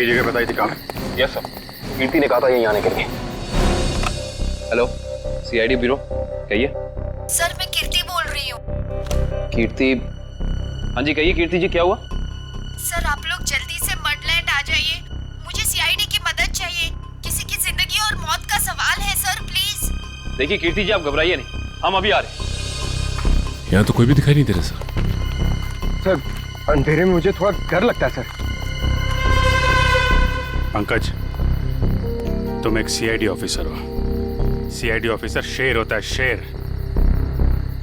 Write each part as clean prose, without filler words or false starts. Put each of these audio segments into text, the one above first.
यही जगह बताई थी कहाँ? यस सर, कीर्ति ने कहा था यहीं आने के लिए। हेलो, सीआईडी ब्यूरो, कहिए। सर मैं कीर्ति बोल रही हूँ। कीर्ति? हाँ जी कहिए कीर्ति जी, क्या हुआ? सर आप लोग जल्दी से मडलैंड आ जाइए, मुझे सीआईडी की मदद चाहिए। किसी की जिंदगी और मौत का सवाल है सर, प्लीज। देखिए कीर्ति जी, आप घबराइए नहीं, हम अभी आ रहे हैं। यहाँ तो कोई भी दिखाई नहीं दे रहा सर। सर अंधेरे में मुझे थोड़ा डर लगता है सर। पंकज, तुम एक सीआईडी ऑफिसर हो। सीआईडी ऑफिसर शेर होता है, शेर।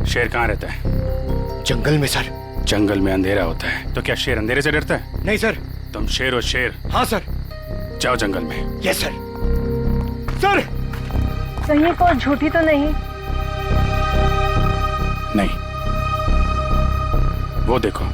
शेर कहाँ रहता है? जंगल में सर। जंगल में अंधेरा होता है, तो क्या शेर अंधेरे से डरता है? नहीं सर। तुम शेर हो, शेर। हाँ सर। जाओ जंगल में। Yes sir. सर कहीं कोई झूठी तो नहीं? नहीं, वो देखो।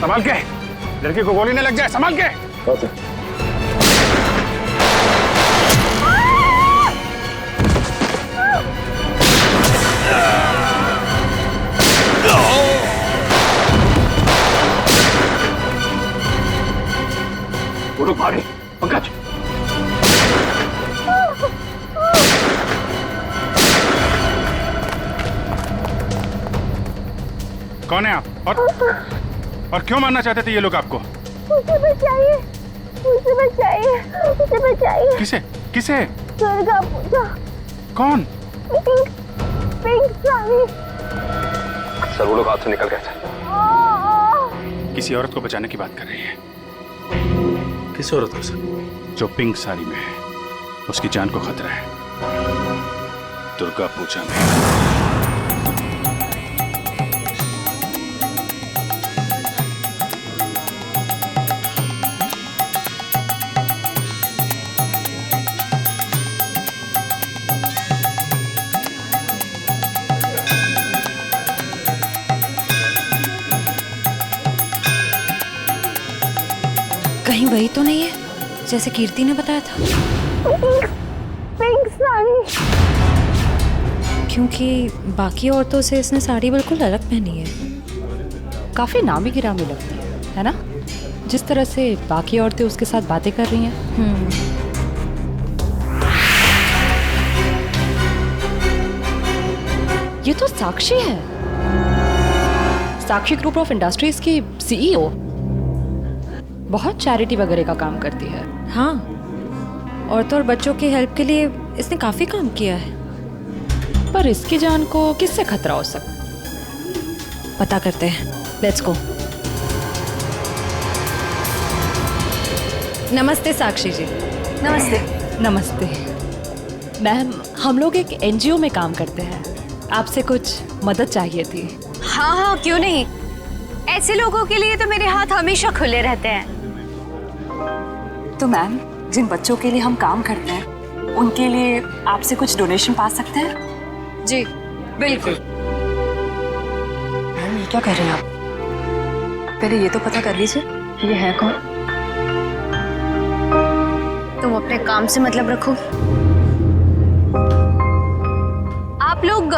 संभाल के, लड़के को गोली न लग जाए, संभाल के। वो लोग भागे। पंकज, कौन है आप और क्यों मारना चाहते थे ये लोग आपको? मुझे बचाइए, मुझे बचाइए, मुझे बचाइए। किसे? किसे? दुर्गा पूजा। कौन? पिंक साड़ी। सर वो लोग हाथ से निकल गए थे। किसी औरत को बचाने की बात कर रही है। किस औरत को सर? जो पिंक साड़ी में है, उसकी जान को खतरा है। दुर्गा पूजा में। कहीं वही तो नहीं है जैसे कीर्ति ने बताया था? पिंक साड़ी। क्योंकि बाकी औरतों से इसने साड़ी बिल्कुल अलग पहनी है। काफी नामी गिरामी लगती है ना? जिस तरह से बाकी औरतें उसके साथ बातें कर रही हैं। ये तो साक्षी है, साक्षी ग्रुप ऑफ इंडस्ट्रीज की सीईओ। बहुत चैरिटी वगैरह का काम करती है। हाँ, औरतों और बच्चों की हेल्प के लिए इसने काफी काम किया है। पर इसकी जान को किससे खतरा हो सकता? पता करते हैं, लेट्स गो। नमस्ते साक्षी जी। नमस्ते। नमस्ते मैम, हम लोग एक एनजीओ में काम करते हैं, आपसे कुछ मदद चाहिए थी। हाँ हाँ, क्यों नहीं। ऐसे लोगों के लिए तो मेरे हाथ हमेशा खुले रहते हैं। तो मैम, जिन बच्चों के लिए हम काम करते हैं, उनके लिए आपसे कुछ डोनेशन पा सकते हैं? जी बिल्कुल। मैम ये क्या कर रहे हैं आप? पहले ये तो पता कर लीजिए ये है कौन। तुम अपने काम से मतलब रखो। आप लोग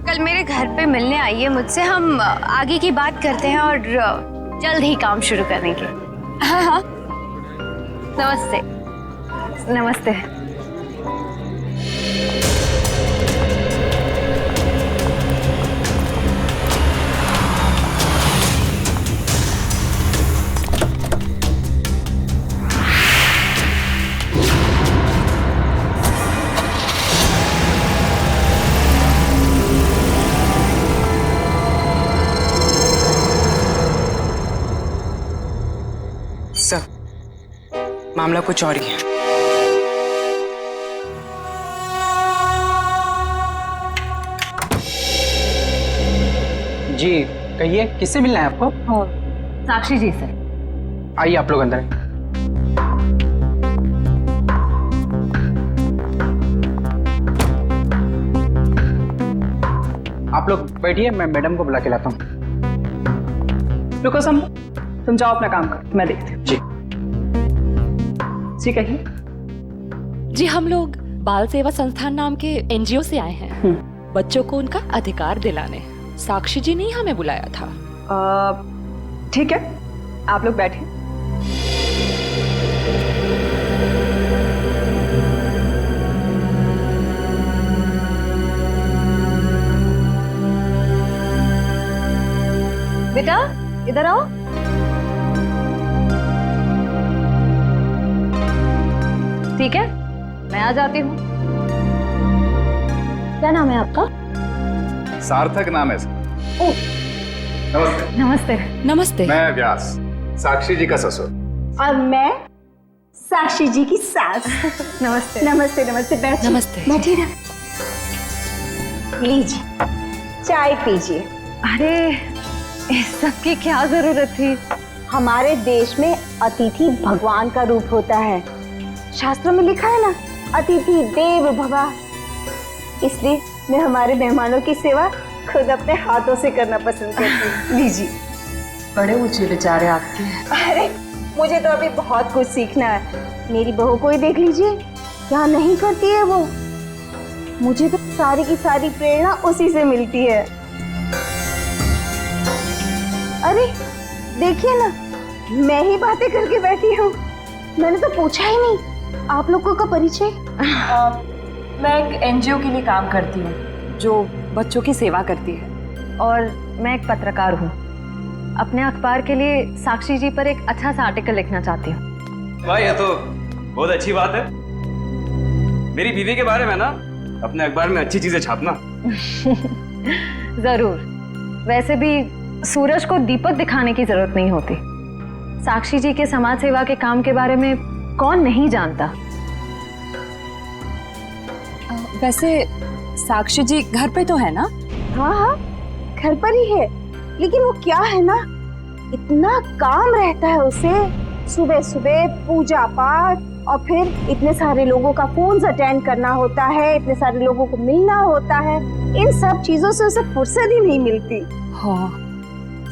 कल मेरे घर पे मिलने आइए मुझसे, हम आगे की बात करते हैं और जल्द ही काम शुरू करेंगे। हाँ हाँ, नमस्ते। नमस्ते। सर, मामला कुछ और ही है। जी कहिए, किससे मिलना है आपको? साक्षी जी से। आइए आप लोग अंदर। आप लोग बैठिए, मैं मैडम को बुला के लाता हूँ। रुको सम, तुम जाओ अपना काम कर, मैं देखती हूँ। जी जी कहिए। जी हम लोग बाल सेवा संस्थान नाम के एनजीओ से आए हैं, बच्चों को उनका अधिकार दिलाने। साक्षी जी ने ही हमें बुलाया था। ठीक है, आप लोग बैठिए। बेटा इधर आओ। ठीक है, मैं आ जाती हूँ। क्या नाम है आपका? सार्थक नाम है सर। नमस्ते। नमस्ते। नमस्ते। मैं व्यास, साक्षी जी का ससुर। और मैं साक्षी जी की सास। नमस्ते। नमस्ते नमस्ते, बैठिए। नमस्ते। बैठिए ना, लीजिए चाय पीजिए। अरे इस सब की क्या जरूरत थी? हमारे देश में अतिथि भगवान का रूप होता है। शास्त्रों में लिखा है ना, अतिथि देव भव। इसलिए मैं हमारे मेहमानों की सेवा खुद अपने हाथों से करना पसंद करती हूँ। लीजिए। बड़े ऊंचे विचार है आपके। अरे मुझे तो अभी बहुत कुछ सीखना है। मेरी बहू को ही देख लीजिए, क्या नहीं करती है वो। मुझे तो सारी की सारी प्रेरणा उसी से मिलती है। अरे देखिए ना, मैं ही बातें करके बैठी हूँ। मैंने तो पूछा ही नहीं आप लोगों का परिचय। मैं एक एनजीओ के लिए काम करती हूँ जो बच्चों की सेवा करती है। और मैं एक पत्रकार हूँ। अपने अखबार के लिए साक्षी जी पर एक अच्छा सा आर्टिकल लिखना चाहती हूँ। भाई ये तो बहुत अच्छी बात है। मेरी बीवी के बारे में ना अपने अखबार में अच्छी चीजें छापना। जरूर। वैसे भी सूरज को दीपक दिखाने की जरूरत नहीं होती। साक्षी जी के समाज सेवा के काम के बारे में कौन नहीं जानता। वैसे साक्षी जी घर पे तो है ना? हाँ हाँ, घर पर ही है। लेकिन वो क्या है ना, इतना काम रहता है उसे। सुबह सुबह पूजा पाठ, और फिर इतने सारे लोगों का फोन अटेंड करना होता है, इतने सारे लोगों को मिलना होता है। इन सब चीजों से उसे फुर्सत ही नहीं मिलती। हाँ,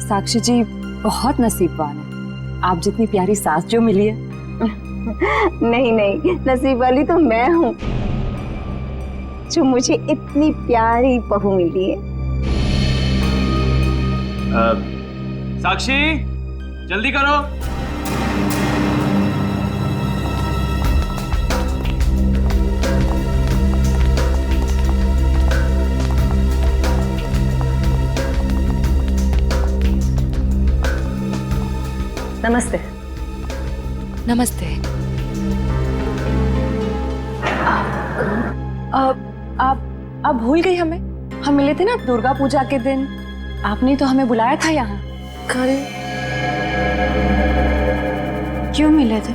साक्षी जी बहुत नसीबवान है। आप जितनी प्यारी सास जो मिली है। नहीं नहीं, नसीब वाली तो मैं हूँ जो मुझे इतनी प्यारी बहू मिली है। साक्षी जल्दी करो। नमस्ते। नमस्ते। आप भूल गई हमें? हम मिले थे ना दुर्गा पूजा के दिन। आपने तो हमें बुलाया था यहाँ। कल क्यों मिले थे?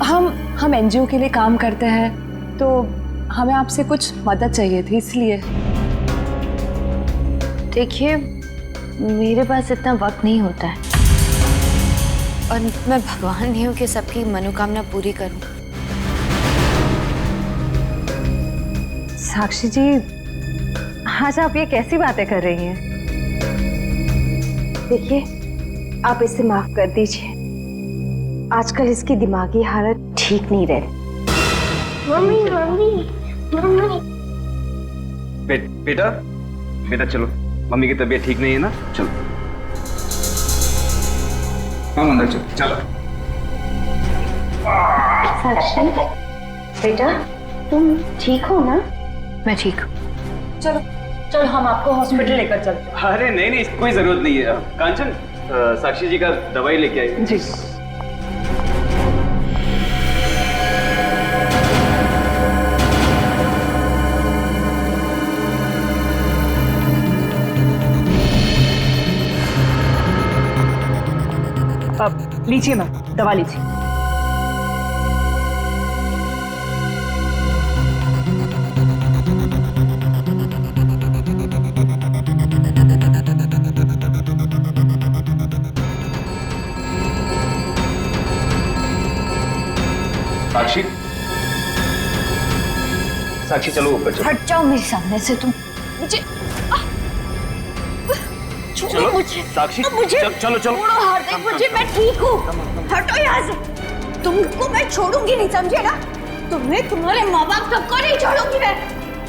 हम एनजीओ के लिए काम करते हैं, तो हमें आपसे कुछ मदद चाहिए थी, इसलिए। देखिए, मेरे पास इतना वक्त नहीं होता है, और मैं भगवान नहीं हूँ कि सबकी मनोकामना पूरी करूं। साक्षी जी, आज आप ये कैसी बातें कर रही हैं? देखिए, आप इसे माफ कर दीजिए। आजकल इसकी दिमागी हालत ठीक नहीं रही। Mummy mummy mummy. बेटा बेटा चलो, मम्मी की तबीयत ठीक नहीं है ना, चलो हम अंदर चलो। चलो साक्षी बेटा, तुम ठीक हो ना? मैं ठीक हूँ। चलो चलो, हम आपको हॉस्पिटल लेकर चलते हैं। अरे नहीं नहीं, कोई जरूरत नहीं है। कांचन, साक्षी जी का दवाई लेके आई। जी। अब लीजिए मैम, दवा लीजिए। साक्षी चलो ऊपर चलो। हट जाओ मेरे सामने से तुम। मुझे चलो मुझे साक्षी मुझे चलो चलो। छोड़ो हार्दिक, मुझे मैं ठीक हूँ। हटो यहाँ से। तुमको मैं छोड़ूंगी नहीं, समझे ना? तुम्हें, तुम्हारे माँ बाप सबको नहीं छोड़ूंगी मैं।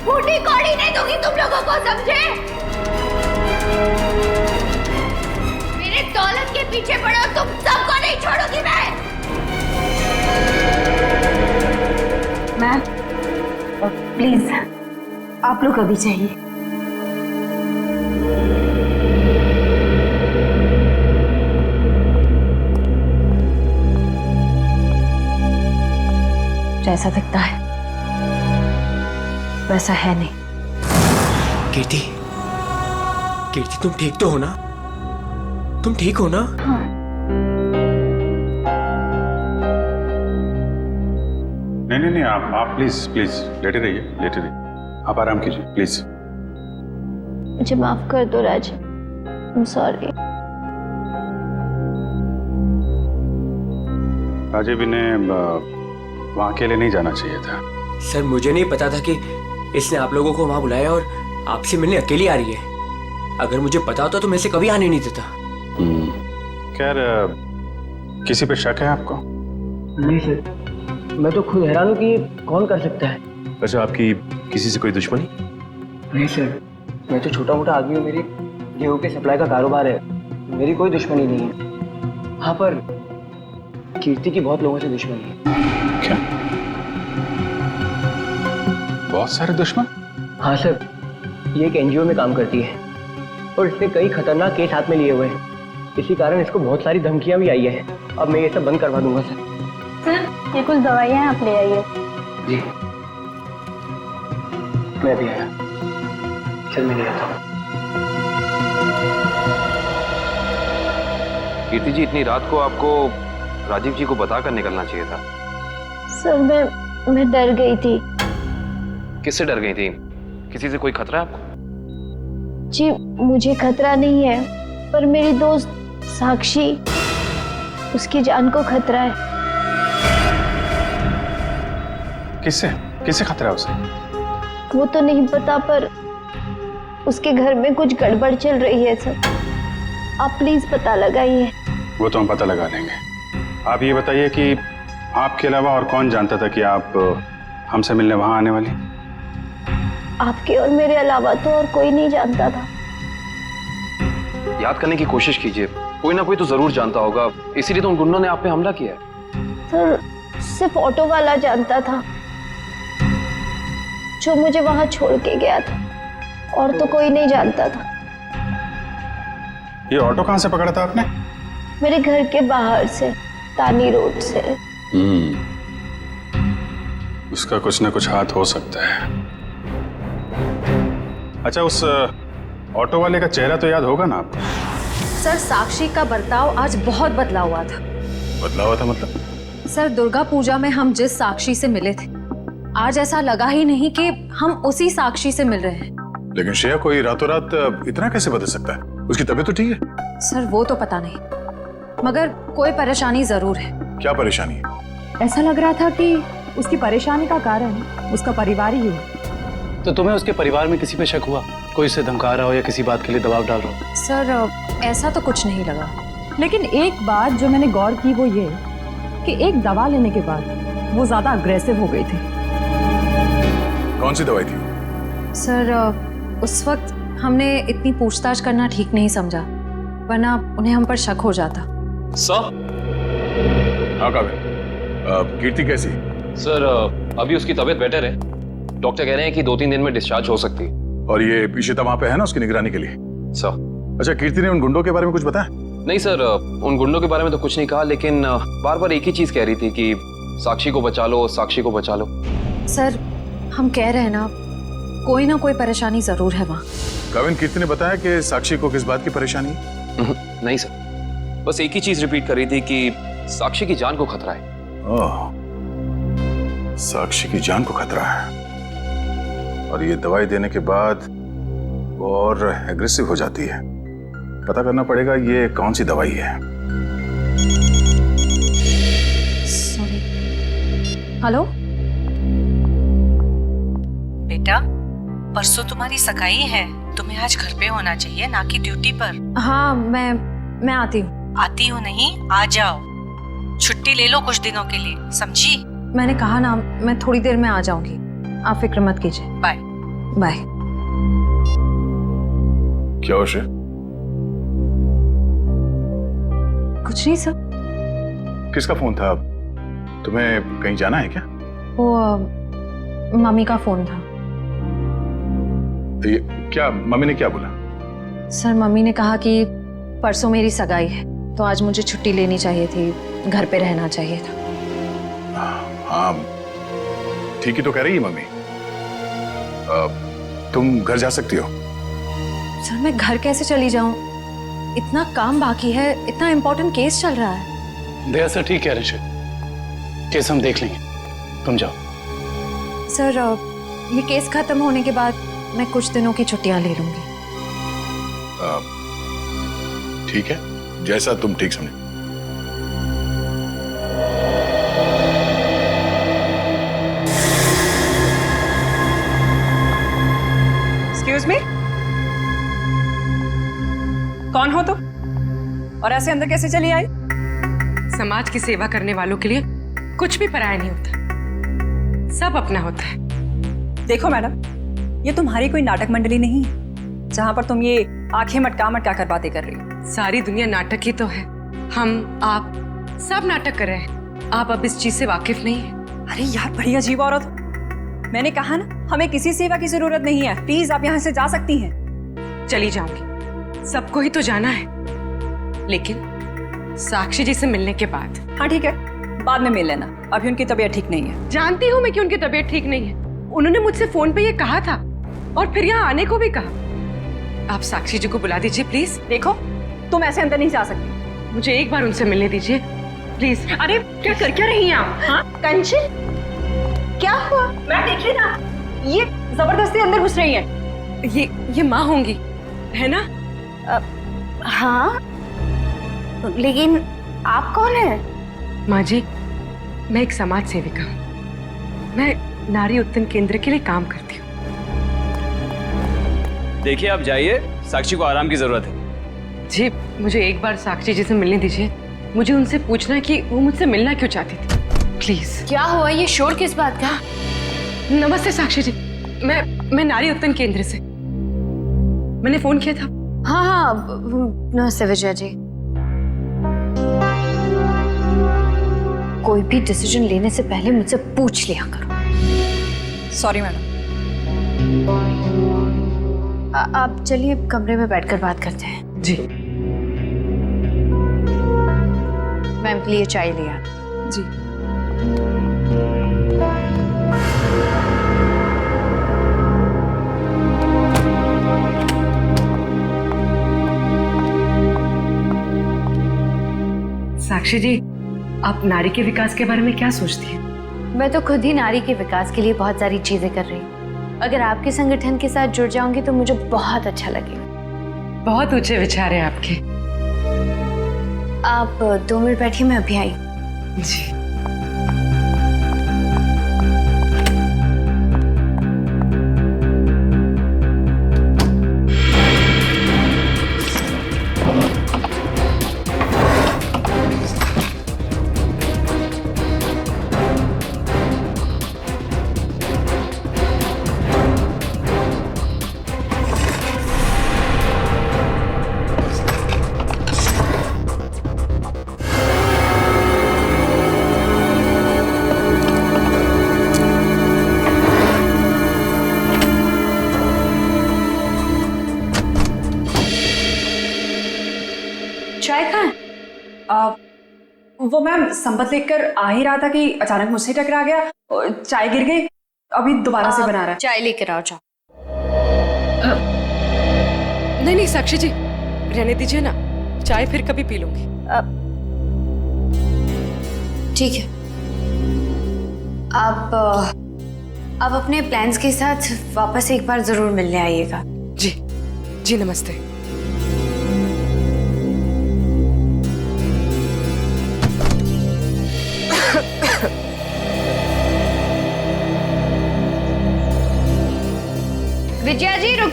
फूटी कौड़ी नहीं दूंगी तुम लोगों को, समझे? मेरे दौलत के पीछे पड़ो, तुम सबको नहीं छोड़ूंगी मैं। मैम प्लीज आप लोग अभी चाहिए। जैसा दिखता है वैसा है नहीं। कीर्ति, कीर्ति तुम ठीक तो हो ना? तुम ठीक हो ना? हाँ। नहीं, आप प्लीज प्लीज लेटे रहिए। आप आराम कीजिए प्लीज। मुझे माफ कर दो राज, I'm sorry। राजीव ने वहाँ अकेले नहीं जाना चाहिए था। सर मुझे नहीं पता था कि इसने आप लोगों को वहाँ बुलाया और आपसे मिलने अकेली आ रही है। अगर मुझे पता होता तो मैं इसे कभी आने नहीं देता। खैर, किसी पे शक है आपको? नहीं सर, मैं तो खुद हैरान हूँ कि ये कौन कर सकता है। अच्छा, आपकी किसी से कोई दुश्मनी? नहीं सर, मैं तो छोटा मोटा आदमी हूँ। मेरी गेहूं के सप्लाई का कारोबार है, मेरी कोई दुश्मनी नहीं है। हाँ पर कीर्ति की बहुत लोगों से दुश्मनी है। क्या? बहुत सारे दुश्मन? हाँ सर, ये एक एनजीओ में काम करती है और इसने कई खतरनाक केस हाथ में लिए हुए हैं। इसी कारण इसको बहुत सारी धमकियां भी आई है। अब मैं ये सब बंद करवा दूंगा सर। सर ये कुछ दवाइयाँ आप ले आइए। जी मैं भी आया। चल मैं ले आता हूँ। कीर्ति जी, इतनी रात को आपको राजीव जी को बताकर निकलना चाहिए था। सर मैं डर गई थी। किससे डर गई थी? किसी से कोई खतरा है आपको? जी मुझे खतरा नहीं है, पर मेरी दोस्त साक्षी, उसकी जान को खतरा है। किससे खतरा है उसे? वो तो नहीं पता, पर उसके घर में कुछ गड़बड़ चल रही है सर। आप प्लीज पता लगाइए। वो तो हम पता लगा लेंगे। आप ये बताइए कि आपके अलावा और कौन जानता था कि आप हमसे मिलने वहां आने वाली? आपके और मेरे अलावा तो और कोई नहीं जानता था। याद करने की कोशिश कीजिए, कोई ना कोई तो जरूर जानता होगा, इसीलिए तो उन गुंडों ने आप पे हमला किया है। सर सिर्फ ऑटो वाला जानता था, जो मुझे वहां छोड़ के गया था, और तो कोई नहीं जानता था। ये ऑटो कहां से पकड़ा था आपने? मेरे घर के बाहर से, तानी रोड से। उसका कुछ ना कुछ हाथ हो सकता है। अच्छा, उस ऑटो वाले का चेहरा तो याद होगा ना आपको? सर साक्षी का बर्ताव आज बहुत बदला हुआ था। बदला हुआ था मतलब? सर दुर्गा पूजा में हम जिस साक्षी से मिले थे, आज ऐसा लगा ही नहीं कि हम उसी साक्षी से मिल रहे हैं। लेकिन श्रेया, कोई रातों रात इतना कैसे बदल सकता है? उसकी तबीयत तो ठीक है? सर वो तो पता नहीं, मगर कोई परेशानी जरूर है। क्या परेशानी है? ऐसा लग रहा था कि उसकी परेशानी का कारण उसका परिवार ही है। तो तुम्हें उसके परिवार में किसी पे शक हुआ? कोई उसे धमका रहा हो या किसी बात के लिए दबाव डाल रहा हो? सर ऐसा तो कुछ नहीं लगा, लेकिन एक बात जो मैंने गौर की वो ये कि एक दवा लेने के बाद वो ज्यादा अग्रेसिव हो गई थी। कौन सी दवाई थी? सर उस वक्त हमने इतनी पूछताछ करना ठीक नहीं समझा, वरना उन्हें हम पर शक हो जाता। सर? हाँ काबिल, कीर्ति कैसी? सर अभी उसकी तबीयत बेटर है, डॉक्टर कह रहे हैं कि 2-3 दिन में डिस्चार्ज हो सकती है। और ये इशिता वहां पे है ना उसकी निगरानी के लिए? सर। अच्छा, कीर्ति ने उन गुंडों के बारे में कुछ बताया? नहीं सर, उन गुंडों के बारे में तो कुछ नहीं कहा, लेकिन बार बार एक ही चीज कह रही थी कि साक्षी को बचा लो, साक्षी को बचा लो। सर हम कह रहे हैं ना कोई परेशानी जरूर है वहाँ। काबिल, कीर्ति ने बताया कि साक्षी को किस बात की परेशानी है? नहीं सर, बस एक ही चीज रिपीट कर रही थी कि साक्षी की जान को खतरा है। ओह, साक्षी की जान को खतरा है। और ये दवाई देने के बाद वो और एग्रेसिव हो जाती है। पता करना पड़ेगा ये कौन सी दवाई है। सॉरी। हेलो बेटा, परसों तुम्हारी सगाई है, तुम्हें आज घर पे होना चाहिए, ना कि ड्यूटी पर। हाँ, मैं आती हूँ। आती हूँ नहीं, आ जाओ। छुट्टी ले लो कुछ दिनों के लिए, समझी? मैंने कहा ना, मैं थोड़ी देर में आ जाऊंगी, आप फिक्र मत कीजिए। Bye bye. क्या हो श्रेय? कुछ नहीं सर। किसका फोन था? तुम्हें कहीं जाना है क्या? वो मम्मी का फोन था। ये क्या, मम्मी ने क्या बोला? सर, मम्मी ने कहा कि परसों मेरी सगाई है, तो आज मुझे छुट्टी लेनी चाहिए थी, घर पे रहना चाहिए था। हाँ, ठीक ही तो कह रही है मम्मी। तुम घर जा सकती हो। सर, मैं घर कैसे चली जाऊं? इतना काम बाकी है, इतना इम्पोर्टेंट केस चल रहा है। दया सर ठीक कह रहे श्रेय, केस हम देख लेंगे, तुम जाओ। सर, ये केस खत्म होने के बाद मैं कुछ दिनों की छुट्टियां ले लूंगी। ठीक है, जैसा तुम ठीक समझो। एक्सक्यूज मी, कौन हो तुम और ऐसे अंदर कैसे चली आई? समाज की सेवा करने वालों के लिए कुछ भी पराया नहीं होता, सब अपना होता है। देखो मैडम, ये तुम्हारी कोई नाटक मंडली नहीं है जहां पर तुम ये आंखें मटका मटका कर बातें कर रही हो। सारी दुनिया नाटक ही तो है, हम आप सब नाटक कर रहे हैं। आप अब इस चीज से वाकिफ नहीं है। अरे यार, बड़ी अजीब औरत हो। मैंने कहा ना, हमें किसी सेवा की जरूरत नहीं है, प्लीज आप यहाँ से जा सकती हैं। चली जाऊंगी, सबको ही तो जाना है, लेकिन साक्षी जी से मिलने के बाद। हाँ ठीक है, बाद में मिल लेना, अभी उनकी तबीयत ठीक नहीं है। जानती हूँ मैं कि उनकी तबीयत ठीक नहीं है, उन्होंने मुझसे फोन पे ये कहा था और फिर यहाँ आने को भी कहा। आप साक्षी जी को बुला दीजिए प्लीज। देखो, तुम ऐसे अंदर नहीं जा सकती, मुझे एक बार उनसे मिलने दीजिए प्लीज। अरे क्या कर क्या रही हैं आप? हाँ कंचन, क्या हुआ? मैं देखिए ना, ये जबरदस्ती अंदर घुस रही है। ये माँ होंगी, है ना? हाँ, लेकिन आप कौन है? माँ जी, मैं एक समाज सेविका हूँ, मैं नारी उत्थान केंद्र के लिए काम करती हूँ। देखिए, आप जाइए, साक्षी को आराम की जरूरत है। जी, मुझे एक बार साक्षी जी से मिलने दीजिए, मुझे उनसे पूछना है कि वो मुझसे मिलना क्यों चाहती थी, प्लीज। क्या हुआ? ये शोर किस बात का? नमस्ते साक्षी जी, मैं नारी उत्थान केंद्र से, मैंने फोन किया था। हाँ, नमस्ते विजय जी। कोई भी डिसीजन लेने से पहले मुझसे पूछ लिया करो। Sorry madam. आप चलिए कमरे में बैठकर बात करते हैं। जी। मैम के लिए चाय लिया। जी। साक्षी जी, आप नारी के विकास के बारे में क्या सोचती हैं? मैं तो खुद ही नारी के विकास के लिए बहुत सारी चीजें कर रही हूँ। अगर आपके संगठन के साथ जुड़ जाऊंगी तो मुझे बहुत अच्छा लगेगा। बहुत ऊंचे विचार है आपके। आप 2 मिनट बैठिए, मैं अभी आई। जी। चाय कहाँ है? वो मैम संपत लेकर आ ही रहा था कि अचानक मुझसे टकरा गया, चाय गिर गई, अभी दोबारा से बना रहा है। चाय लेकर आओ। जाओ। नहीं साक्षी जी, रहने दीजिए ना, चाय फिर कभी पी लूंगी। ठीक है, आप अपने प्लान्स के साथ वापस एक बार जरूर मिलने आइएगा। जी जी, नमस्ते।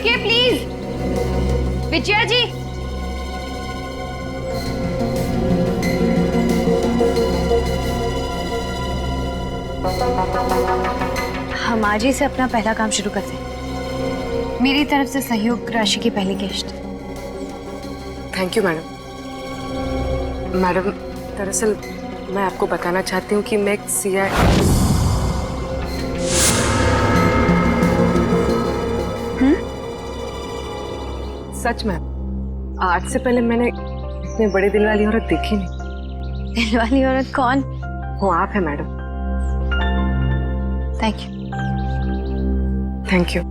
रुकिए प्लीज। विजया जी, हम आज ही से अपना पहला काम शुरू करते हैं। मेरी तरफ से सहयोग राशि की पहली किश्त। Thank you madam. मैडम, दरअसल मैं आपको बताना चाहती हूँ कि मैं एक सच में आज से पहले मैंने इतने बड़े दिल वाली औरत देखी नहीं। दिल वाली औरत कौन? वो आप है madam. Thank you. Thank you.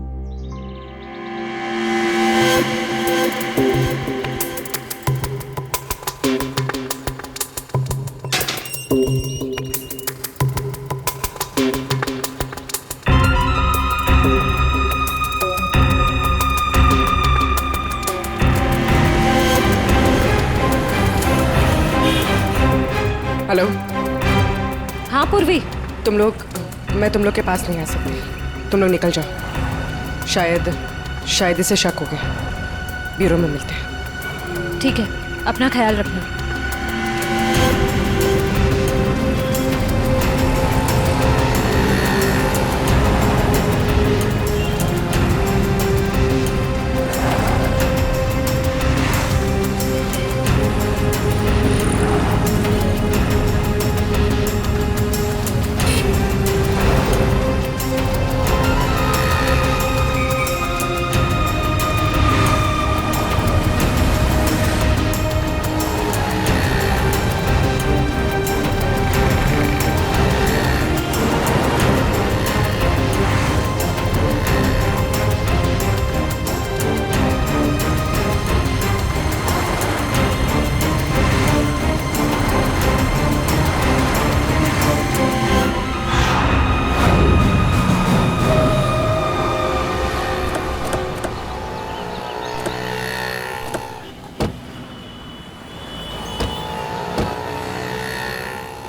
Hello. हाँ पूर्वी, मैं तुम लोग के पास नहीं आ सकती। तुम लोग निकल जाओ। शायद इसे शक हो गया। ब्यूरो में मिलते हैं। ठीक है, अपना ख्याल रखना।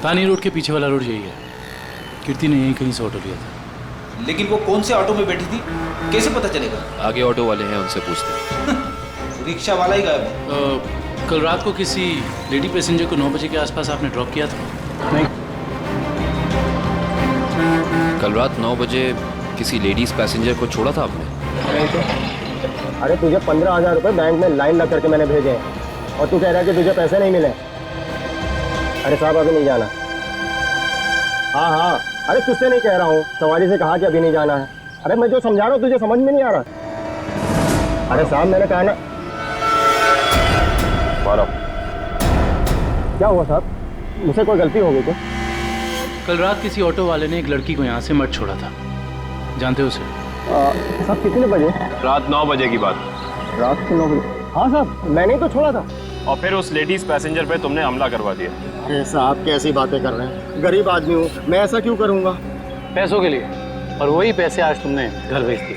तानी रोड के पीछे वाला रोड यही है। कीर्ति ने यहीं कहीं से ऑटो लिया था। लेकिन वो कौन से ऑटो में बैठी थी, कैसे पता चलेगा? आगे ऑटो वाले हैं, उनसे पूछते हैं। रिक्शा वाला ही गायब है। कल रात को किसी लेडी पैसेंजर को 9 बजे के आसपास आपने ड्रॉप किया था? नहीं। कल रात 9 बजे किसी लेडीज पैसेंजर को छोड़ा था आपने? नहीं तो। अरे तुझे 15,000 रुपये बैंक में लाइन लग करके मैंने भेजे हैं और तू कह रहा है कि तुझे पैसे नहीं मिले। अरे साहब अभी नहीं जाना। हाँ, अरे तुझसे नहीं कह रहा हूँ, सवारी से कहा कि अभी नहीं जाना है। अरे मैं जो समझा रहा हूँ तुझे समझ में नहीं आ रहा। अरे साहब मैंने कहा ना। क्या हुआ साहब, मुझसे कोई गलती हो गई क्या? कल रात किसी ऑटो वाले ने एक लड़की को यहाँ से मत छोड़ा था, जानते हो उसे? साहब कितने बजे? रात 9 बजे की बात। रात के 9 बजे? हाँ साहब, मैंने ही तो छोड़ा था। और फिर उस लेडीज पैसेंजर पे तुमने हमला करवा दिया। अरे साहब कैसी बातें कर रहे हैं, गरीब आदमी हूँ मैं, ऐसा क्यों करूँगा? पैसों के लिए, और वही पैसे आज तुमने घर भेज दिए।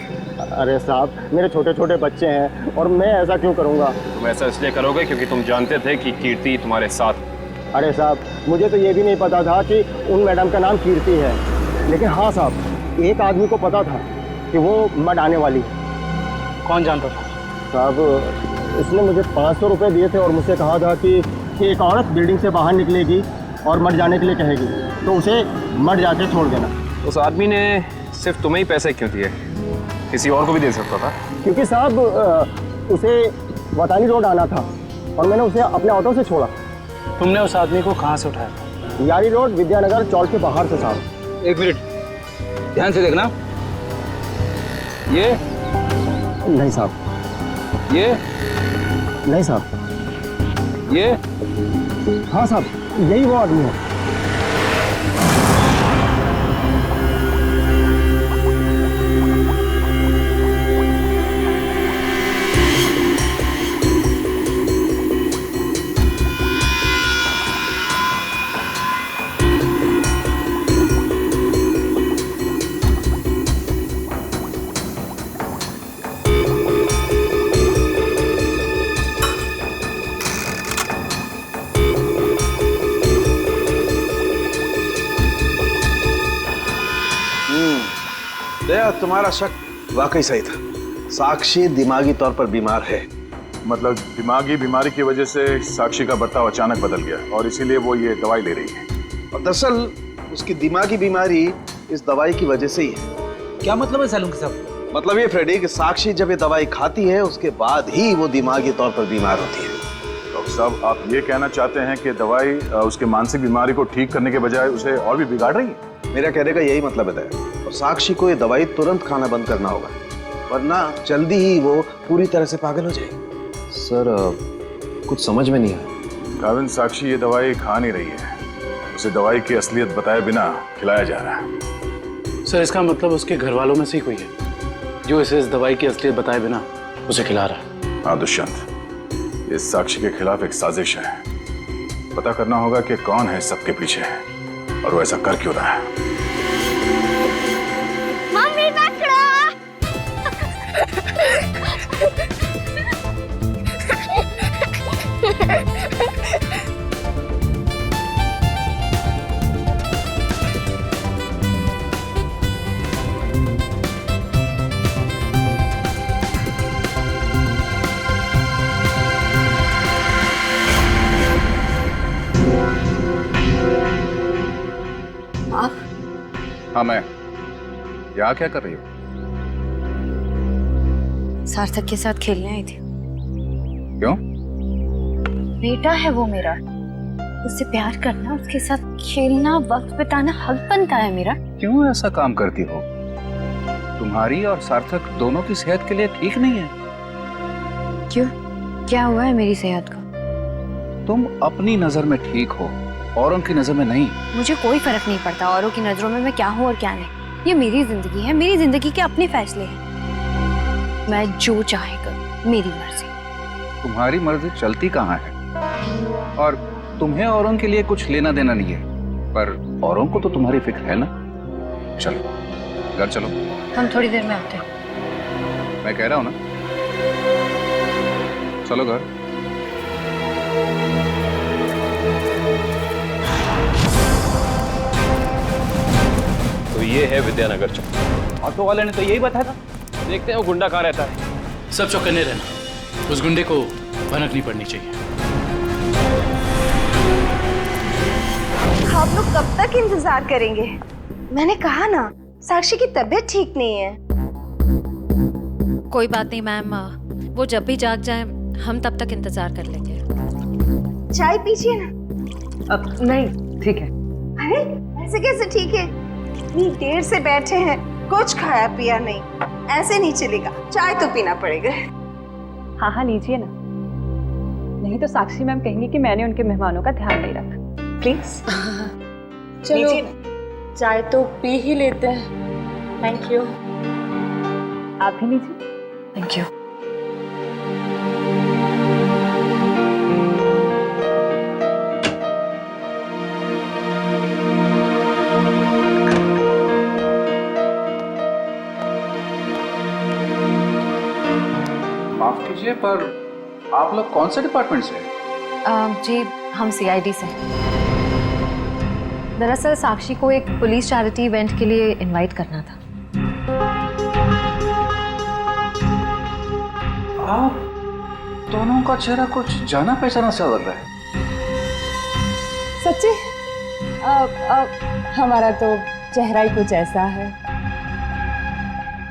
अरे साहब मेरे छोटे छोटे बच्चे हैं और मैं ऐसा क्यों करूँगा? तुम ऐसा इसलिए करोगे क्योंकि तुम जानते थे कि कीर्ति तुम्हारे साथ। अरे साहब मुझे तो ये भी नहीं पता था कि उन मैडम का नाम कीर्ति है, लेकिन हाँ साहब एक आदमी को पता था कि वो मड आने वाली है। कौन जानता था? साहब उसने मुझे 500 रुपये दिए थे और मुझसे कहा था कि एक औरत बिल्डिंग से बाहर निकलेगी और मड जाने के लिए कहेगी तो उसे मड जाके छोड़ देना। उस आदमी ने सिर्फ तुम्हें ही पैसे क्यों दिए, किसी और को भी दे सकता था? क्योंकि साहब उसे वतानी रोड आना था और मैंने उसे अपने ऑटो से छोड़ा। तुमने उस आदमी को कहाँ से उठाया? यारी रोड विद्यानगर चौक के बाहर से साहब। एक मिनट ध्यान से देखना। ये नहीं साहब, ये नहीं साहब, ये हाँ साहब यही वो आदमी है। दया तुम्हारा शक वाकई सही था। साक्षी दिमागी तौर पर बीमार है। मतलब दिमागी बीमारी की वजह से साक्षी का बर्ताव अचानक बदल गया और इसीलिए वो ये दवाई ले रही है। और दरअसल उसकी दिमागी बीमारी इस दवाई की वजह से ही है। क्या मतलब है सालून साहब? मतलब ये फ्रेडी कि साक्षी जब ये दवाई खाती है उसके बाद ही वो दिमागी तौर पर बीमार होती है। डॉक्टर साहब, आप ये कहना चाहते हैं कि दवाई उसके मानसिक बीमारी को ठीक करने के बजाय उसे और भी बिगाड़ रही है? मेरा कहने का यही मतलब है और साक्षी को ये दवाई तुरंत खाना बंद करना होगा, वरना जल्दी ही वो पूरी तरह से पागल हो जाएगी। सर कुछ समझ में नहीं आया। काविन, साक्षी ये दवाई खा नहीं रही है, उसे दवाई की असलियत बताए बिना खिलाया जा रहा है। सर इसका मतलब उसके घर वालों में से ही कोई है जो इसे इस दवाई की असलियत बताए बिना उसे खिला रहा है। हाँ दुष्यंत, ये साक्षी के खिलाफ एक साजिश है। पता करना होगा कि कौन है सबके पीछे और वो ऐसा कर क्यों रहा है। मम्मी पकड़ो। हाँ मैं। यहाँ क्या कर रही हो? सार्थक के साथ खेलने आई थी। क्यों? बेटा है वो मेरा, उससे प्यार करना, उसके साथ खेलना, वक्त बिताना हक बनता है मेरा। क्यों ऐसा काम करती हो? तुम्हारी और सार्थक दोनों की सेहत के लिए ठीक नहीं है। क्यों? क्या हुआ है मेरी सेहत को? तुम अपनी नजर में ठीक हो, औरों की नजर में नहीं। मुझे कोई फर्क नहीं पड़ता औरों की नजरों में मैं क्या हूँ और क्या नहीं। ये मेरी जिंदगी है, मेरी जिंदगी के अपने फैसले हैं। मैं जो चाहे करूं, मेरी मर्जी। तुम्हारी मर्जी चलती कहाँ है? और तुम्हें औरों के लिए कुछ लेना देना नहीं है, पर औरों को तो तुम्हारी फिक्र है ना। चलो घर चलो। हम थोड़ी देर में आते हैं। मैं कह रहा हूँ ना, चलो घर। तो ये है विद्यानगर चौक। ऑटो वाले ने तो यही बताया था। देखते हैं वो गुंडा कहाँ रहता है। सब चौकन्ने रहना, उस गुंडे को भनक नहीं पड़नी चाहिए। आप लोग कब तक इंतजार करेंगे? मैंने कहा ना, साक्षी की तबीयत ठीक नहीं है। कोई बात नहीं मैम, वो जब भी जाग जाए हम तब तक इंतजार कर लेंगे। चाय पीजिए ना। अब नहीं, ठीक है। अरे ऐसे कैसे ठीक है? इतनी देर से बैठे हैं, कुछ खाया पिया नहीं, ऐसे नहीं चलेगा, चाय तो पीना पड़ेगा। हाँ हाँ लीजिए ना, नहीं तो साक्षी मैम कहेंगी कि मैंने उनके मेहमानों का ध्यान नहीं रखा। प्लीज चलो चाय तो पी ही लेते हैं। Thank you. आप भी लीजिए। Thank you. माफ कीजिए, पर आप लोग कौन से डिपार्टमेंट से हैं? जी हम CID से हैं। दरअसल साक्षी को एक पुलिस चैरिटी इवेंट के लिए इनवाइट करना था। आप दोनों का चेहरा कुछ जाना पहचाना सा लग रहा है। सच्ची? हमारा तो चेहरा ही कुछ ऐसा है,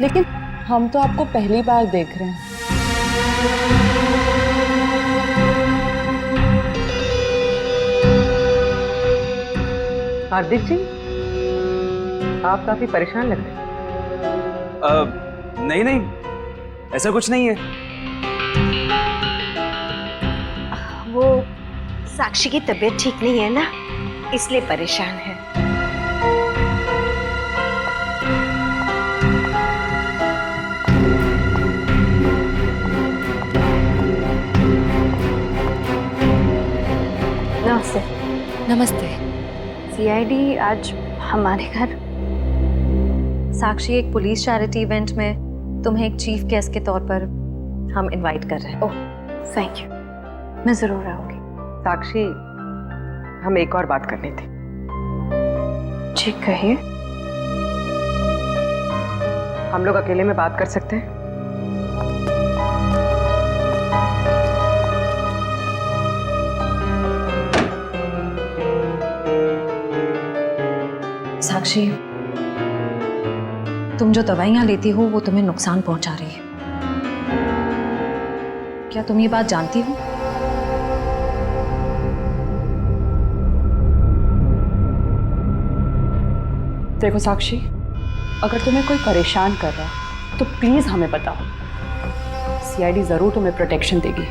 लेकिन हम तो आपको पहली बार देख रहे हैं। हार्दिक जी, आप काफी परेशान लग रहे हैं। नहीं नहीं, ऐसा कुछ नहीं है। वो साक्षी की तबीयत ठीक नहीं है ना, इसलिए परेशान है। नमस्ते। नमस्ते। CID आज हमारे घर। साक्षी एक पुलिस चैरिटी इवेंट में तुम्हें एक चीफ गेस्ट के तौर पर हम इनवाइट कर रहे हैं। ओह थैंक यू, मैं जरूर आऊंगी। साक्षी, हम एक और बात करनी थी। जी कहिए। हम लोग अकेले में बात कर सकते हैं? साक्षी, तुम जो दवाइयां लेती हो वो तुम्हें नुकसान पहुंचा रही है। क्या तुम ये बात जानती हो? देखो साक्षी, अगर तुम्हें कोई परेशान कर रहा है तो प्लीज हमें बताओ। सीआईडी जरूर तुम्हें प्रोटेक्शन देगी।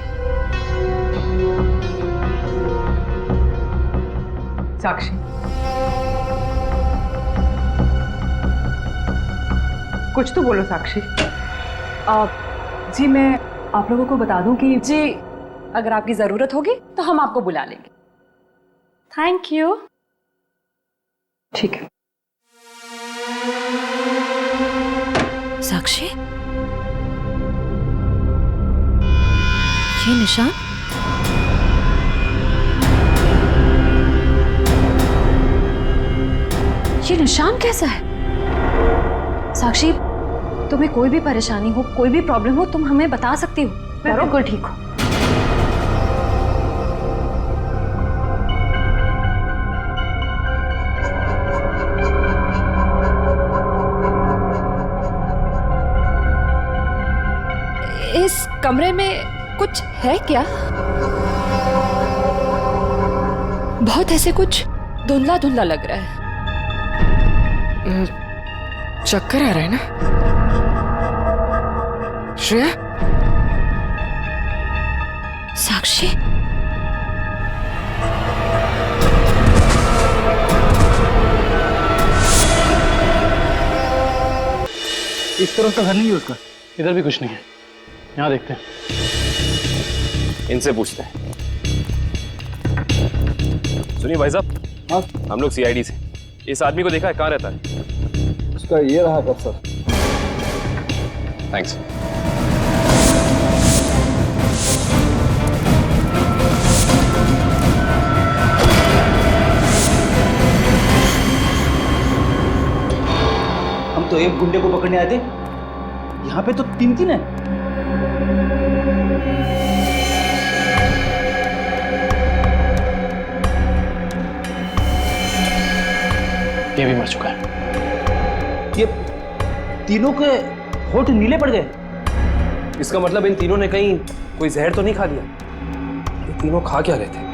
साक्षी, कुछ तो बोलो साक्षी। जी मैं आप लोगों को बता दूं कि जी अगर आपकी जरूरत होगी तो हम आपको बुला लेंगे। Thank you. ठीक है। साक्षी, ये निशान? ये निशान कैसा है? साक्षी, तुम्हें कोई भी परेशानी हो, कोई भी प्रॉब्लम हो, तुम हमें बता सकती हो। मैं बिल्कुल ठीक हूँ। इस कमरे में कुछ है क्या? बहुत ऐसे कुछ धुंधला धुंधला लग रहा है। चक्कर आ रहा है ना श्रेया? साक्षी, इस तरफ का घर नहीं है उसका। इधर भी कुछ नहीं है। यहाँ देखते हैं। इनसे पूछते हैं। सुनिए भाई साहब, हाँ हम लोग सीआईडी से। इस आदमी को देखा है, कहाँ रहता है? उसका ये रहा कब सर। थैंक्स। हम तो एक गुंडे को पकड़ने आए थे, यहाँ पे तो तीन तीन है। ये भी मर चुका है। ये तीनों के होठ नीले पड़ गए। इसका मतलब इन तीनों ने कहीं कोई जहर तो नहीं खा लिया? ये तीनों खा क्या रहे थे?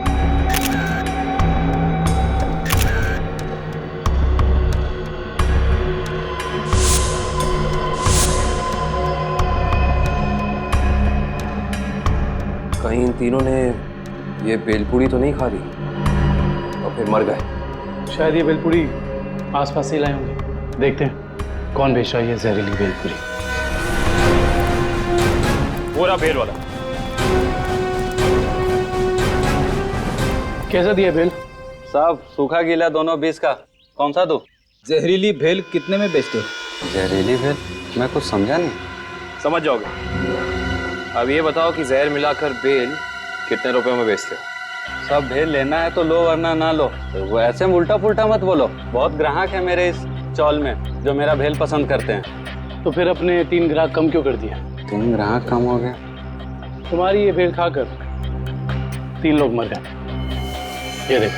कहीं इन तीनों ने ये बेलपूरी तो नहीं खा ली और फिर मर गए? शायद ये बेलपूरी आसपास से लाए होंगे। देखते हैं कौन बेच रहा है ये जहरीली बेलपूरी। वो रहा बेल वाला। कैसा दिया बेल? साहब सूखा गीला दोनों 20 का। कौन सा दो? जहरीली भेल कितने में बेचते हो? जहरीली भेल? मैं कुछ समझा नहीं। समझ जाओगे। अब ये बताओ कि जहर मिलाकर बेल कितने रुपए में बेचते हो? सब भेल लेना है तो लो वरना ना लो। तो वो ऐसे उल्टा पुल्टा मत बोलो। बहुत ग्राहक है मेरे इस चौल में जो मेरा भेल पसंद करते हैं। तो फिर अपने 3 ग्राहक कम क्यों कर दिया? 3 ग्राहक कम हो गए? तुम्हारी ये भेल खाकर 3 लोग मर गए। ये देखो।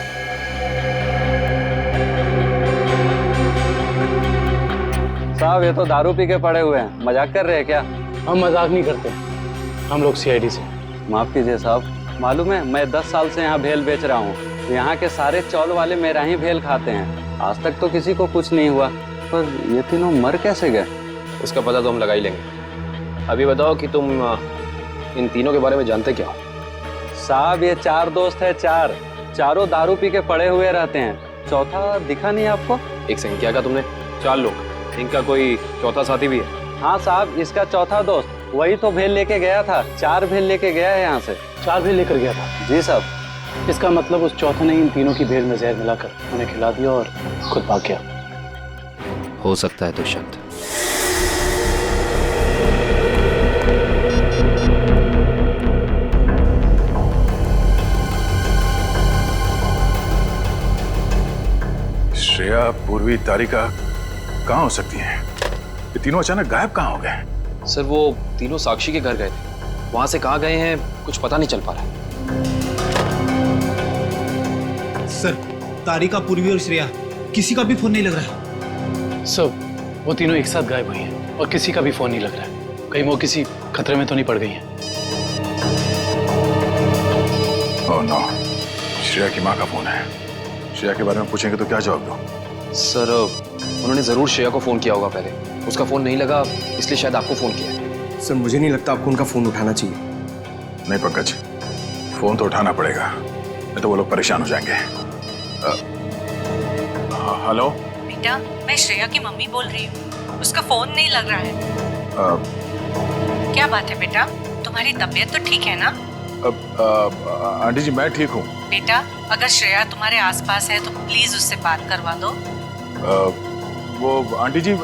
साहब ये तो दारू पी के पड़े हुए हैं। मजाक कर रहे हैं क्या? हम मजाक नहीं करते, हम लोग सीआईडी से। माफ कीजिए साहब, मालूम है मैं 10 साल से यहाँ भेल बेच रहा हूँ। यहाँ के सारे चौल वाले मेरा ही भेल खाते हैं। आज तक तो किसी को कुछ नहीं हुआ, पर ये तीनों मर कैसे गए? उसका पता तो हम लगा ही लेंगे। अभी बताओ कि तुम इन तीनों के बारे में जानते क्या हो? साहब ये 4 दोस्त है। चारों दारू पी के पड़े हुए रहते हैं। चौथा दिखा नहीं आपको? एक सेकंड, क्या कहा तुमने? 4 लोग, इनका कोई चौथा साथी भी है? हाँ साहब, इसका चौथा दोस्त वही तो भेल लेके गया था। 4 भेल लेके गया है यहाँ से। 4 भेल लेकर गया था? जी साहब। इसका मतलब उस चौथे ने इन तीनों की भेल में जहर मिलाकर उन्हें खिला दिया और खुद भाग गया। हो सकता है दुष्यंत। श्रेया, पूर्वी, तारिका कहाँ हो सकती हैं? ये तीनों अचानक गायब कहाँ हो गए? सर वो तीनों साक्षी के घर गए थे। वहां से कहाँ गए हैं कुछ पता नहीं चल पा रहा है। सर तारिका, पूर्वी और श्रेया किसी का भी फोन नहीं लग रहा है। सब वो तीनों एक साथ गायब हुई हैं और किसी का भी फोन नहीं लग रहा है। कहीं वो किसी खतरे में तो नहीं पड़ गई हैं? ओह नो, श्रेया की माँ का फोन है। श्रेया के बारे में पूछेंगे तो क्या जवाब दो? सर उन्होंने जरूर श्रेया को फोन किया होगा पहले, उसका फोन नहीं लगा इसलिए शायद आपको फोन किया। सर मुझे नहीं लगता आपको उनका फोन उठाना चाहिए। नहीं पंकज, फोन तो उठाना पड़ेगा, नहीं तो वो लोग परेशान हो जाएंगे। हेलो बेटा, मैं श्रेया की मम्मी बोल रही हूँ। उसका फोन नहीं लग रहा है। क्या बात है बेटा, तुम्हारी तबीयत तो ठीक है ना? आंटी जी मैं ठीक हूँ। बेटा, अगर श्रेया तुम्हारे आसपास है तो प्लीज उससे बात करवा दो। वो आंटी जी,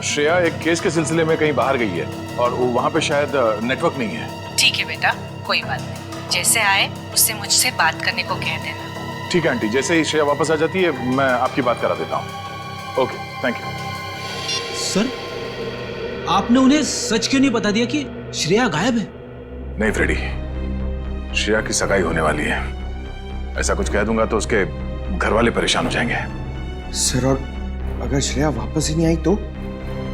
श्रेया एक केस के सिलसिले में कहीं बाहर गई है और वहाँ पे शायद नेटवर्क नहीं है। ठीक है बेटा, कोई बात नहीं, जैसे आए उससे मुझसे बात करने को कह देना। ठीक है आंटी, जैसे ही श्रेया वापस आ जाती है मैं आपकी बात करा देता हूँ। Okay, thank you. सर, आपने उन्हें सच क्यों नहीं बता दिया कि श्रेया गायब है? नहीं फ्रेडी, श्रेया की सगाई होने वाली है। ऐसा कुछ कह दूंगा तो उसके घर वाले परेशान हो जाएंगे। सर, और अगर श्रेया वापस ही नहीं आई तो?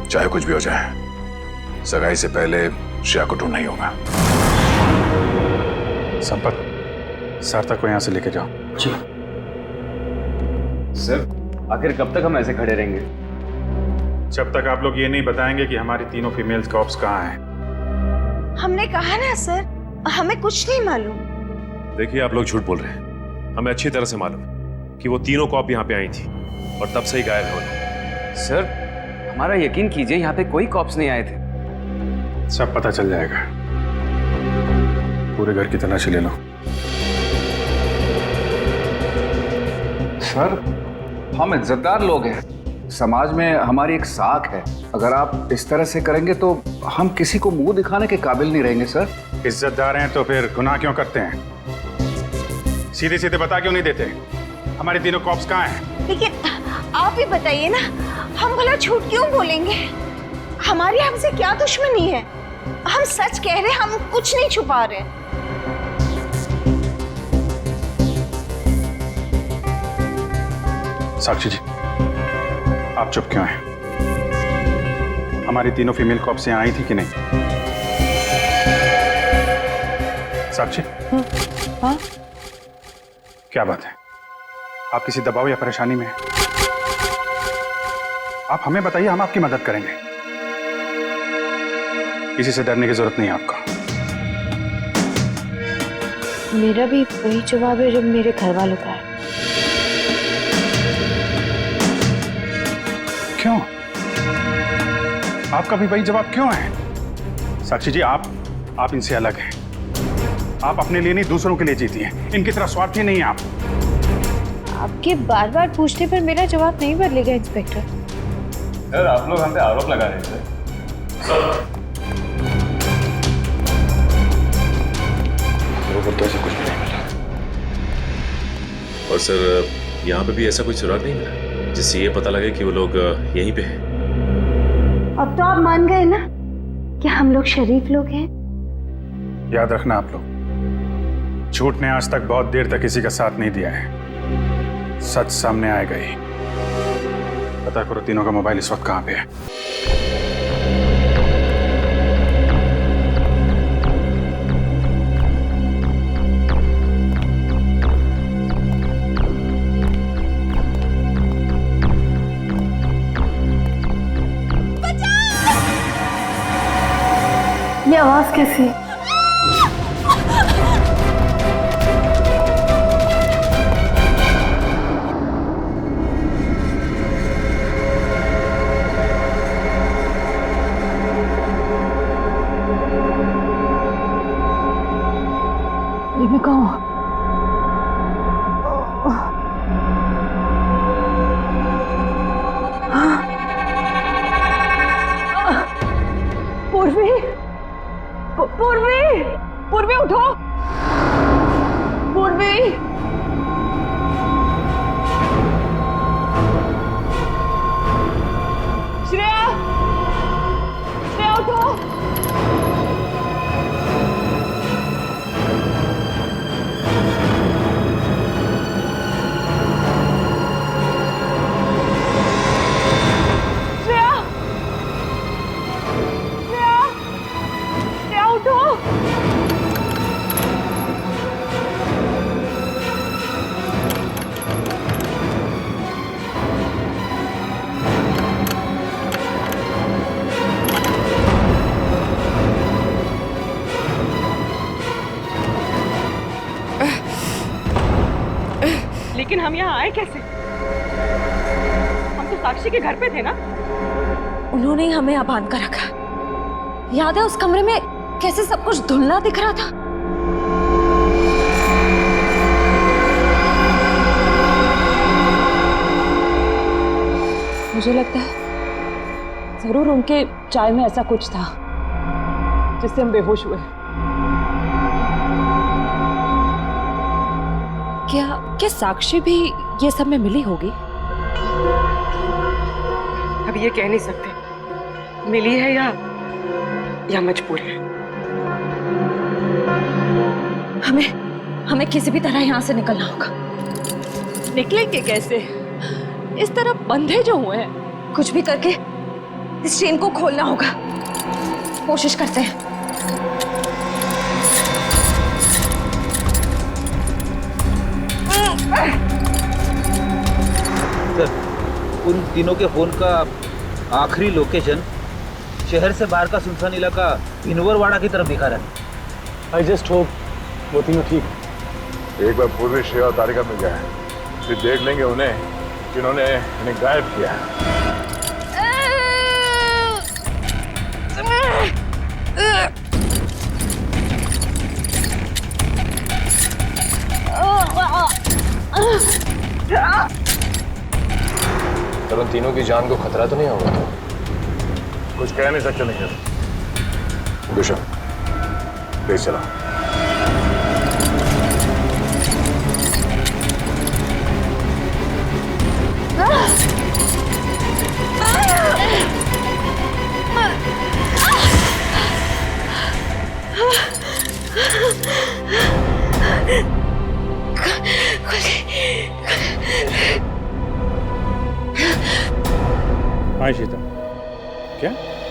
चाहे कुछ भी हो जाए, सगाई से पहले श्रेया को ढूंढना ही होगा। संपत, सार्थक को यहाँ से लेके जाओ। जी सर, आखिर कब तक हम ऐसे खड़े रहेंगे? जब तक आप लोग ये नहीं बताएंगे कि हमारी तीनों फीमेल्स कॉप्स कहाँ हैं। हमने कहा ना सर, हमें कुछ नहीं मालूम। देखिए, आप लोग झूठ बोल रहे हैं। हमें अच्छी तरह से मालूम है कि वो तीनों कॉप यहाँ पे आई थी और तब से ही गायब है वो लोग। सर, हमारा यकीन कीजिए, यहाँ पे कोई कॉप्स नहीं आए थे। सब पता चल जाएगा। पूरे घर की तलाशी ले लो। सर, हम इज्जतदार लोग हैं, समाज में हमारी एक साख है। अगर आप इस तरह से करेंगे तो हम किसी को मुंह दिखाने के काबिल नहीं रहेंगे। सर, इज्जतदार हैं तो फिर गुनाह क्यों करते हैं? सीधे सीधे बता क्यों नहीं देते हमारे तीनों कॉप्स कहाँ हैं? लेकिन आप ही बताइए ना, हम भला झूठ क्यों बोलेंगे? हमारी हमसे क्या दुश्मनी है? हम सच कह रहे हैं, हम कुछ नहीं छुपा रहे। साक्षी जी, आप चुप क्यों हैं? हमारी तीनों फीमेल कॉप्स यहाँ आई थी कि नहीं? साक्षी, हाँ? क्या बात है? आप किसी दबाव या परेशानी में हैं? आप हमें बताइए, हम आपकी मदद करेंगे। किसी से डरने की जरूरत नहीं है आपको। मेरा भी वही जवाब है जो मेरे घर वालों का है। क्यों? आपका भी वही जवाब क्यों है? साक्षी जी, आप इनसे अलग हैं। आप अपने लिए नहीं, दूसरों के लिए जीती हैं। इनकी तरह स्वार्थी नहीं है आप। आपके बार बार पूछने पर मेरा जवाब नहीं बदलेगा इंस्पेक्टर। सर, आप लोग हम पे आरोप लगा रहे थे। तो ऐसा कुछ भी नहीं मिला। और सर, यहाँ पे भी ऐसा कोई सुराग नहीं मिला जिससे ये पता लगे कि वो लोग यहीं पे हैं। अब तो आप मान गए ना कि हम लोग शरीफ लोग हैं। याद रखना आप लोग, झूठ ने आज तक बहुत देर तक किसी का साथ नहीं दिया है। सच सामने आएगा ही। पता करो तीनों का मोबाइल इस वक्त कहाँ पे है। ये आवाज कैसी? मैं कहूँ पूर्वी, पूर्वी, पूर्वी उठो, पूर्वी। श्रेया, श्रेया उठो। लेकिन हम यहाँ आए कैसे? हम तो साक्षी के घर पे थे ना। उन्होंने ही हमें यहाँ बांध कर रखा। याद है उस कमरे में कैसे सब कुछ धुंधला दिख रहा था? मुझे लगता है जरूर उनके चाय में ऐसा कुछ था जिससे हम बेहोश हुए। क्या साक्षी भी ये सब में मिली होगी? अब ये कह नहीं सकते मिली है या मजबूर है। हमें किसी भी तरह यहाँ से निकलना होगा। निकलेंगे कैसे? इस तरफ बंधे जो हुए हैं। कुछ भी करके इस चेन को खोलना होगा। कोशिश करते हैं। सर, उन तीनों के फोन का आखिरी लोकेशन शहर से बाहर का सुनसान इलाका भिनवरवाड़ा की तरफ दिखा रहा है। आई जस्ट होप वो तीनों ठीक। एक बार पूर्वी श्रेया और तारिका मिल जाए, फिर देख लेंगे उन्हें जिन्होंने इन्हें गायब किया। सर, उन तीनों की जान को खतरा तो नहीं होगा? कुछ कह नहीं सकते नहीं। दुष्यंत, प्लीज चला। हाँ शीता, क्या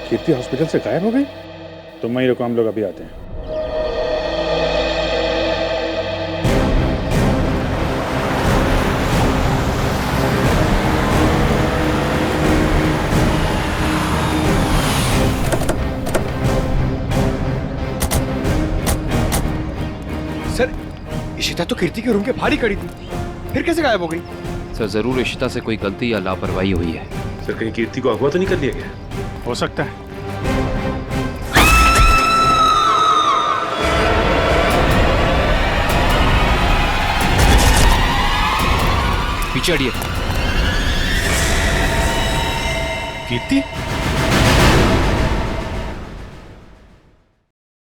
कीर्ति हॉस्पिटल से गायब हो गई? तुम वहीं रुको, हम लोग अभी आते हैं। सर, इशिता तो कीर्ति के रूम के बाहर ही खड़ी थी, फिर कैसे गायब हो गई? सर, जरूर इशिता से कोई गलती या लापरवाही हुई है। सर, कहीं कीर्ति को अगवा तो नहीं कर लिया गया? हो सकता है। पीछे हटिए। कीर्ति?